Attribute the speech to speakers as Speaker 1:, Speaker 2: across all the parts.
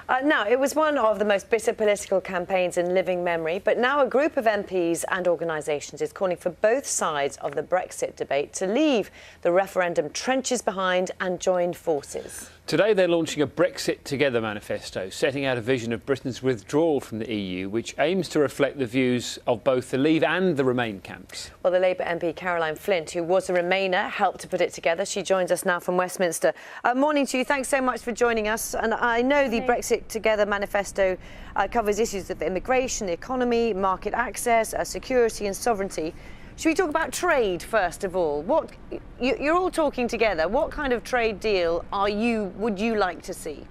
Speaker 1: Now, it was one of the most bitter political campaigns in living memory, but now a group of MPs and organisations is calling for both sides of the Brexit debate to leave the referendum trenches behind and join forces.
Speaker 2: Today they're launching a Brexit Together manifesto, setting out a vision of Britain's withdrawal from the EU, which aims to reflect the views of both the Leave and the Remain camps.
Speaker 1: Well, the Labour MP Caroline Flint, who was a Remainer, helped to put it together. She joins us now from Westminster. Morning to you. Thanks so much for joining us. And I know the Brexit Together manifesto covers issues of immigration, the economy, market access, security and sovereignty. Should we talk about trade first of all? You're all talking together. What kind of trade deal would you like to see?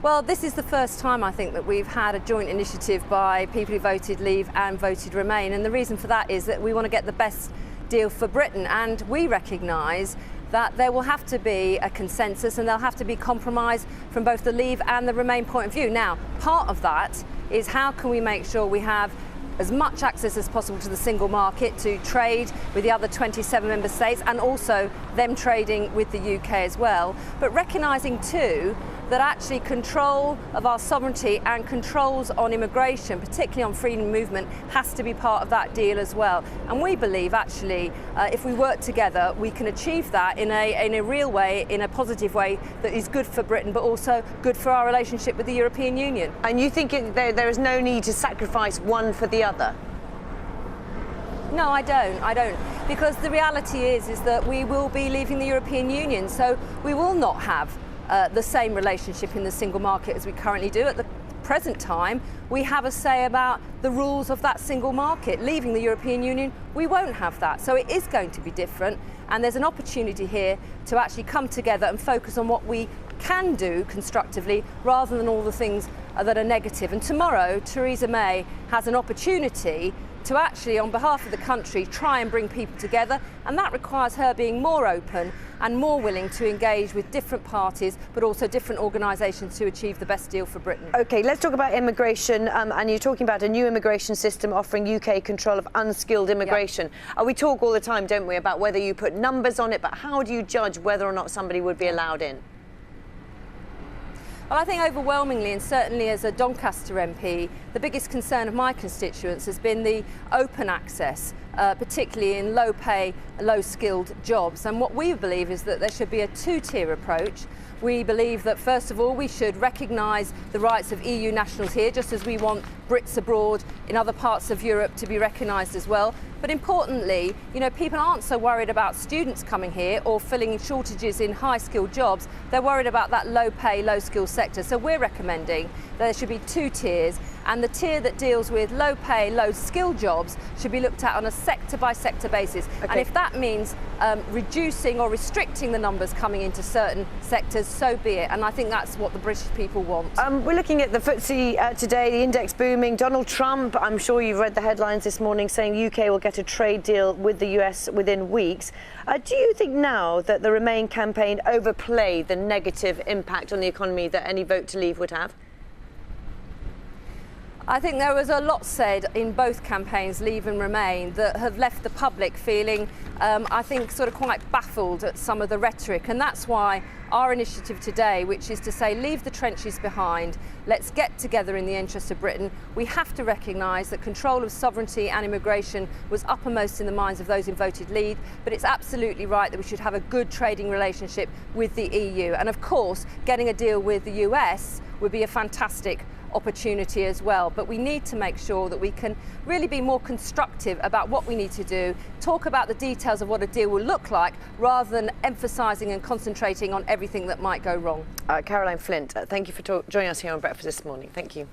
Speaker 3: Well, this is the first time, I think, that we've had a joint initiative by people who voted Leave and voted Remain. And the reason for that is that we want to get the best deal for Britain. And we recognise that there will have to be a consensus and there'll have to be compromise from both the Leave and the Remain point of view. Now, part of that is how can we make sure we have as much access as possible to the single market to trade with the other 27 member states and also them trading with the UK as well. But recognising too that actually control of our sovereignty and controls on immigration, particularly on freedom of movement, has to be part of that deal as well. And we believe actually if we work together we can achieve that in a real way, in a positive way that is good for Britain but also good for our relationship with the European Union.
Speaker 1: And you think there is no need to sacrifice one for the other?
Speaker 3: No, I don't. Because the reality is that we will be leaving the European Union, so we will not have the same relationship in the single market as we currently do. At the present time, we have a say about the rules of that single market. Leaving the European Union, we won't have that. So it is going to be different, and there's an opportunity here to actually come together and focus on what we can do constructively rather than all the things that are negative. And tomorrow, Theresa May has an opportunity to actually, on behalf of the country, try and bring people together, and that requires her being more open and more willing to engage with different parties but also different organisations to achieve the best deal for Britain.
Speaker 1: OK, let's talk about immigration, and you're talking about a new immigration system offering UK control of unskilled immigration.
Speaker 3: Yep.
Speaker 1: We talk all the time, don't we, about whether you put numbers on it, but how do you judge whether or not somebody would be allowed in?
Speaker 3: Well, I think overwhelmingly, and certainly as a Doncaster MP, the biggest concern of my constituents has been the open access, particularly in low-pay, low-skilled jobs. And what we believe is that there should be a two-tier approach. We believe that, first of all, we should recognise the rights of EU nationals here, just as we want Brits abroad in other parts of Europe to be recognised as well. But importantly, you know, people aren't so worried about students coming here or filling shortages in high-skilled jobs. They're worried about that low-pay, low-skilled sector. So we're recommending there should be two tiers, and the tier that deals with low-pay, low-skilled jobs should be looked at on a sector-by-sector basis.
Speaker 1: Okay.
Speaker 3: And if that means reducing or restricting the numbers coming into certain sectors, so be it. And I think that's what the British people want.
Speaker 1: We're looking at the FTSE today, the index booming. Donald Trump, I'm sure you've read the headlines this morning, saying UK will get a trade deal with the US within weeks. Do you think now that the Remain campaign overplayed the negative impact on the economy that any vote to leave would have?
Speaker 3: I think there was a lot said in both campaigns, Leave and Remain, that have left the public feeling, I think, sort of quite baffled at some of the rhetoric. And that's why our initiative today, which is to say, leave the trenches behind, let's get together in the interest of Britain. We have to recognise that control of sovereignty and immigration was uppermost in the minds of those who voted Leave, but it's absolutely right that we should have a good trading relationship with the EU. And of course, getting a deal with the US would be a fantastic opportunity as well, but we need to make sure that we can really be more constructive about what we need to do, talk about the details of what a deal will look like rather than emphasising and concentrating on everything that might go wrong.
Speaker 1: Caroline Flint, thank you for joining us here on Breakfast this morning. Thank you.